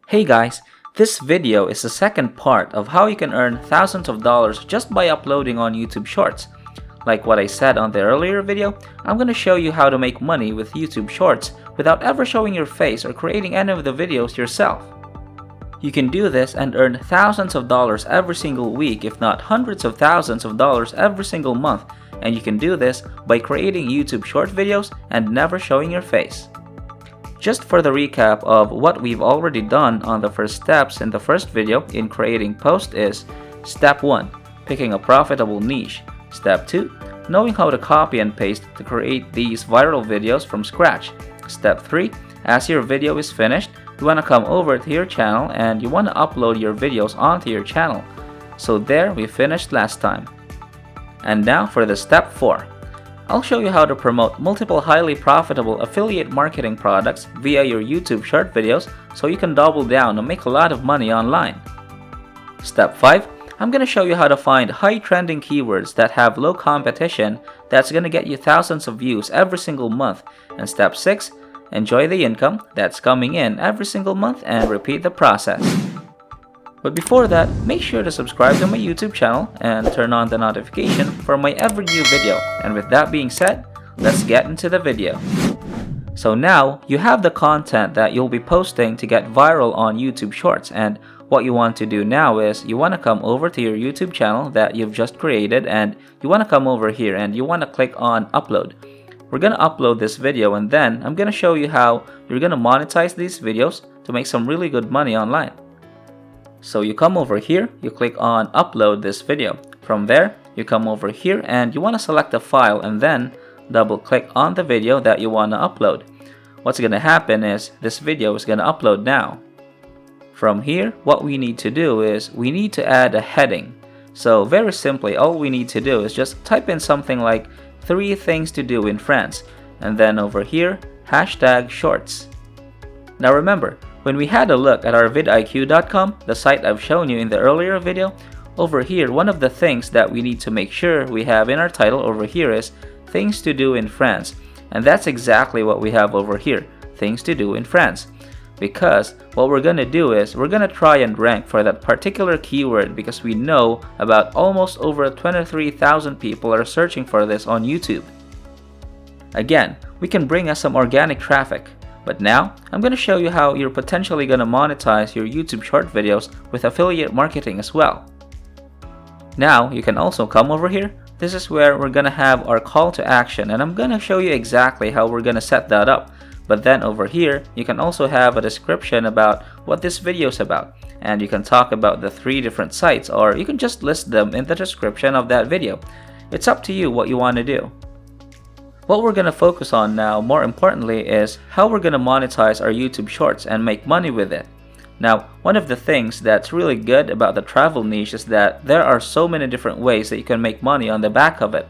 Hey guys, this video is the second part of how you can earn thousands of dollars just by uploading on YouTube Shorts. Like what I said on the earlier video, I'm going to show you how to make money with YouTube Shorts without ever showing your face or creating any of the videos yourself. You can do this and earn thousands of dollars every single week, if not hundreds of thousands of dollars every single month, and you can do this by creating YouTube Short videos and never showing your face. Just for the recap of what we've already done on the first steps in the first video in creating posts is: Step 1. Picking a profitable niche. Step 2. Knowing how to copy and paste to create these viral videos from scratch. Step 3. As your video is finished, you want to come over to your channel and you want to upload your videos onto your channel. So there we finished last time. And now for the step 4. I'll show you how to promote multiple highly profitable affiliate marketing products via your YouTube short videos so you can double down and make a lot of money online. Step 5. I'm going to show you how to find high trending keywords that have low competition that's going to get you thousands of views every single month. And step 6. Enjoy the income that's coming in every single month and repeat the process. But before that, make sure to subscribe to my YouTube channel and turn on the notification for my every new video. And with that being said, let's get into the video. So now, you have the content that you'll be posting to get viral on YouTube Shorts, and what you want to do now is you want to come over to your YouTube channel that you've just created, and you want to come over here and you want to click on upload. We're going to upload this video, and then I'm going to show you how you're going to monetize these videos to make some really good money online. So you come over here, you click on upload this video. From there, you come over here and you want to select a file and then double click on the video that you want to upload. What's going to happen is this video is going to upload now. From here, what we need to do is we need to add a heading. So very simply, all we need to do is just type in something like 3 things to do in France, and then over here, hashtag shorts. Now remember, when we had a look at our vidiq.com, the site I've shown you in the earlier video, over here, one of the things that we need to make sure we have in our title over here is things to do in France. And that's exactly what we have over here, things to do in France. Because what we're going to do is we're going to try and rank for that particular keyword, because we know about almost over 23,000 people are searching for this on YouTube. Again, we can bring us some organic traffic. But now, I'm going to show you how you're potentially going to monetize your YouTube short videos with affiliate marketing as well. Now, you can also come over here. This is where we're going to have our call to action, and I'm going to show you exactly how we're going to set that up. But then over here, you can also have a description about what this video is about. And you can talk about the 3 different sites, or you can just list them in the description of that video. It's up to you what you want to do. What we're going to focus on now, more importantly, is how we're going to monetize our YouTube Shorts and make money with it. Now, one of the things that's really good about the travel niche is that there are so many different ways that you can make money on the back of it.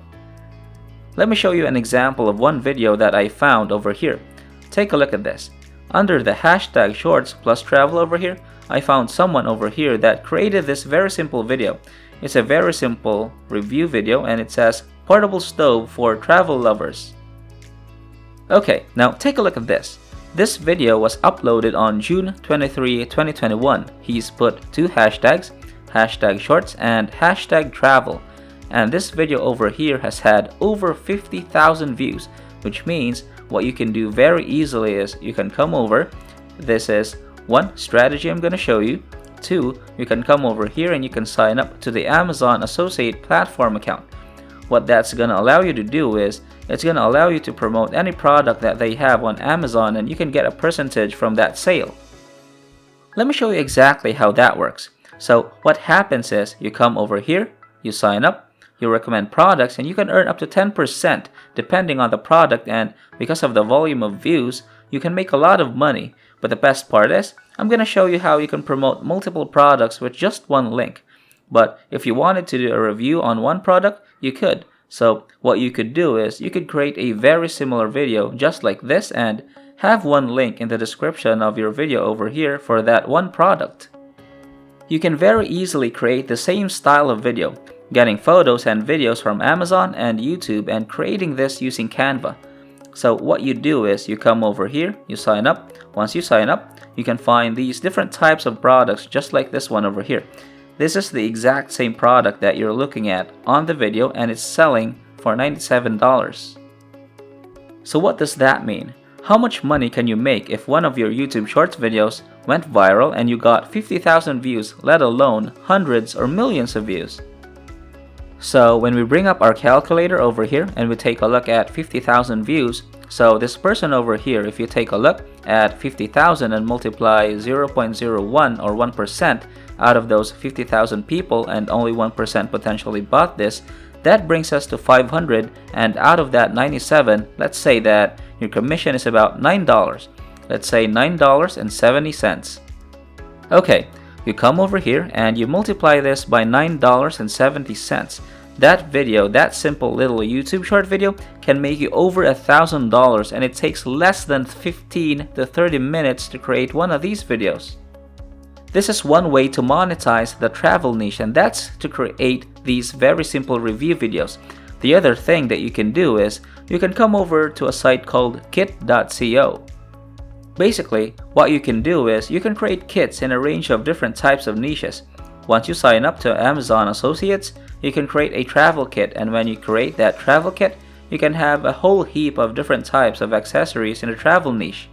Let me show you an example of one video that I found over here. Take a look at this. Under the hashtag shorts plus travel over here, I found someone over here that created this very simple video. It's a very simple review video, and it says portable stove for travel lovers. Okay, now take a look at this. This video was uploaded on June 23, 2021. He's put 2 hashtags, hashtag shorts and hashtag travel. And this video over here has had over 50,000 views, which means what you can do very easily is you can come over. This is one strategy I'm going to show you. 2, you can come over here and you can sign up to the Amazon Associate Platform account. What that's going to allow you to do is it's going to allow you to promote any product that they have on Amazon, and you can get a percentage from that sale. Let me show you exactly how that works. So what happens is you come over here, you sign up, you recommend products, and you can earn up to 10% depending on the product, and because of the volume of views, you can make a lot of money. But the best part is I'm going to show you how you can promote multiple products with just one link. But if you wanted to do a review on one product, you could. So what you could do is you could create a very similar video just like this and have one link in the description of your video over here for that one product. You can very easily create the same style of video, getting photos and videos from Amazon and YouTube and creating this using Canva. So what you do is you come over here, you sign up. Once you sign up, you can find these different types of products just like this one over here. This is the exact same product that you're looking at on the video, and it's selling for $97. So what does that mean? How much money can you make if one of your YouTube Shorts videos went viral and you got 50,000 views, let alone hundreds or millions of views? So when we bring up our calculator over here and we take a look at 50,000 views, so this person over here, if you take a look at 50,000 and multiply 0.01 or 1% out of those 50,000 people, and only 1% potentially bought this, that brings us to 500, and out of that 97, let's say that your commission is about $9. Let's say $9.70. Okay, you come over here and you multiply this by $9.70. That video, that simple little YouTube short video, can make you over $1,000, and it takes less than 15 to 30 minutes to create one of these videos. This is one way to monetize the travel niche, and that's to create these very simple review videos. The other thing that you can do is you can come over to a site called kit.co. Basically, what you can do is you can create kits in a range of different types of niches. Once you sign up to Amazon Associates, you can create a travel kit, and when you create that travel kit, you can have a whole heap of different types of accessories in the travel niche.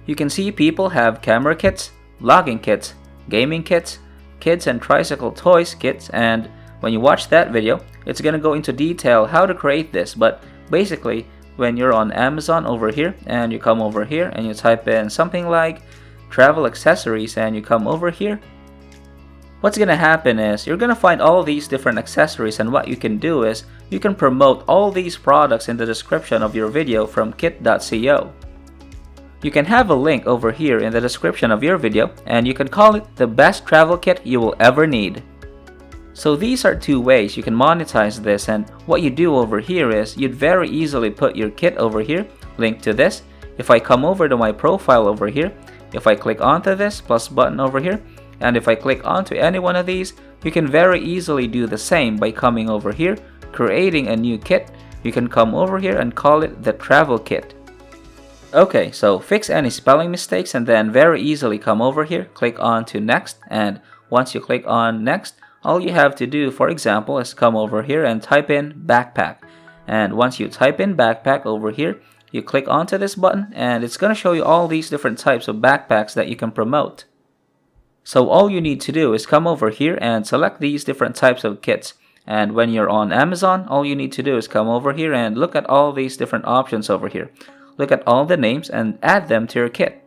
You can see people have camera kits, vlogging kits, gaming kits, kids and tricycle toys kits, and when you watch that video, it's gonna go into detail how to create this. But basically, when you're on Amazon over here and you come over here and you type in something like travel accessories and you come over here, what's gonna happen is you're gonna find all these different accessories, and what you can do is you can promote all these products in the description of your video from kit.co. You can have a link over here in the description of your video, and you can call it the best travel kit you will ever need. So these are two ways you can monetize this, and what you do over here is you'd very easily put your kit over here, link to this. If I come over to my profile over here, if I click onto this plus button over here, and if I click onto any one of these, you can very easily do the same by coming over here, creating a new kit. You can come over here and call it the travel kit. Okay, so fix any spelling mistakes and then very easily come over here, click on to next, and once you click on next, all you have to do, for example, is come over here and type in backpack. And once you type in backpack over here, you click onto this button and it's going to show you all these different types of backpacks that you can promote. So all you need to do is come over here and select these different types of kits. And when you're on Amazon, all you need to do is come over here and look at all these different options over here. Look at all the names and add them to your kit.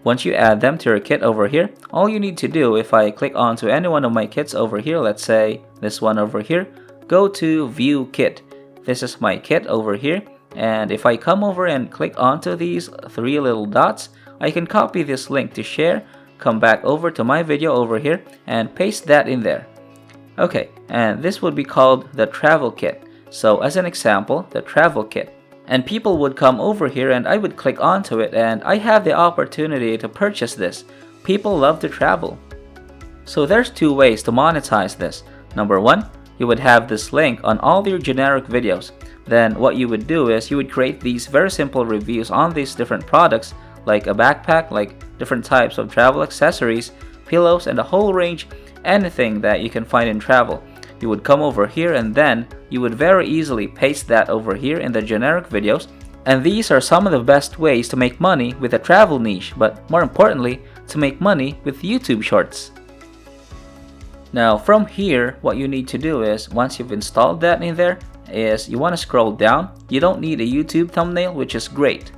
Once you add them to your kit over here, all you need to do, if I click onto any one of my kits over here, let's say this one over here, go to view kit. This is my kit over here, and if I come over and click onto these three little dots, I can copy this link to share, come back over to my video over here and paste that in there. Okay, and this would be called the travel kit. So as an example, the travel kit. And people would come over here and I would click onto it and I have the opportunity to purchase this. People love to travel. So there's two ways to monetize this. Number one, you would have this link on all your generic videos. Then what you would do is you would create these very simple reviews on these different products, like a backpack, like different types of travel accessories, pillows, and a whole range, anything that you can find in travel. You would come over here and then you would very easily paste that over here in the generic videos. And these are some of the best ways to make money with a travel niche, but more importantly, to make money with YouTube Shorts. Now from here, what you need to do is, once you've installed that in there, is you want to scroll down. You don't need a YouTube thumbnail, which is great.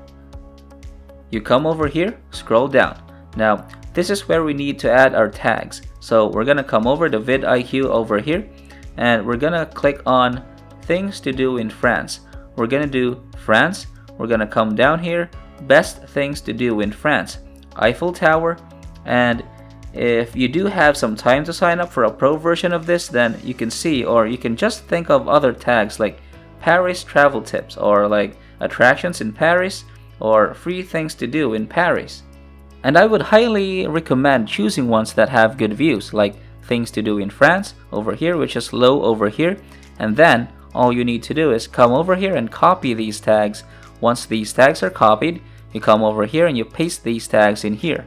You come over here, scroll down. Now this is where we need to add our tags. So we're gonna come over to vidIQ over here and we're gonna click on things to do in France. We're gonna do France. We're gonna come down here, best things to do in France, Eiffel Tower. And if you do have some time to sign up for a pro version of this, then you can see, or you can just think of other tags like Paris travel tips, or like attractions in Paris, or free things to do in Paris. And I would highly recommend choosing ones that have good views, like things to do in France over here, which is low over here. And then all you need to do is come over here and copy these tags. Once these tags are copied, you come over here and you paste these tags in here.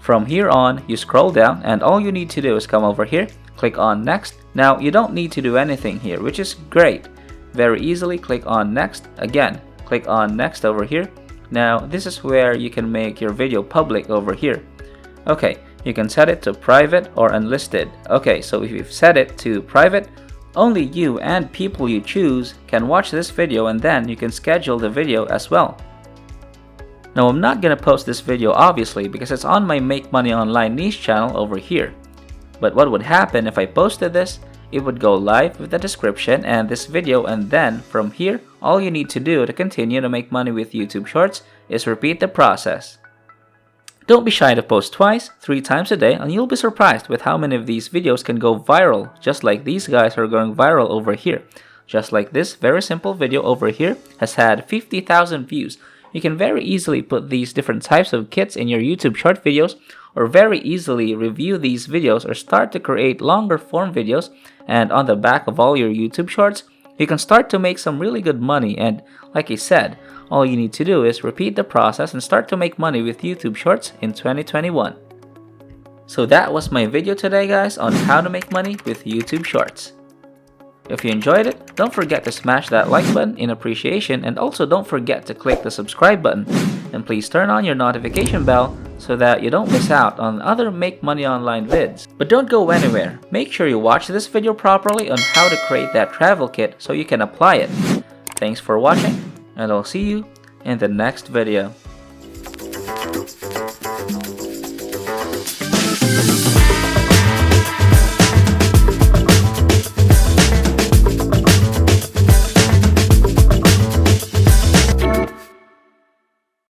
From here on, you scroll down and all you need to do is come over here, click on next. Now you don't need to do anything here, which is great. Very easily click on next. Again, click on next over here. Now this is where you can make your video public over here. Okay, you can set it to private or unlisted. Okay, so if you've set it to private, only you and people you choose can watch this video, and then you can schedule the video as well. Now I'm not gonna post this video obviously because it's on my Make Money Online niche channel over here. But what would happen if I posted this? It would go live with the description and this video, and then from here, all you need to do to continue to make money with YouTube Shorts is repeat the process. Don't be shy to post twice, 3 times a day, and you'll be surprised with how many of these videos can go viral, just like these guys are going viral over here. Just like this very simple video over here has had 50,000 views. You can very easily put these different types of kits in your YouTube short videos, or very easily review these videos or start to create longer form videos, and on the back of all your YouTube shorts, you can start to make some really good money. And like I said, all you need to do is repeat the process and start to make money with YouTube Shorts in 2021. So that was my video today, guys, on how to make money with YouTube Shorts. If you enjoyed it, don't forget to smash that like button in appreciation, and also don't forget to click the subscribe button, and please turn on your notification bell so that you don't miss out on other Make Money Online vids. But don't go anywhere. Make sure you watch this video properly on how to create that travel kit so you can apply it. Thanks for watching, and I'll see you in the next video.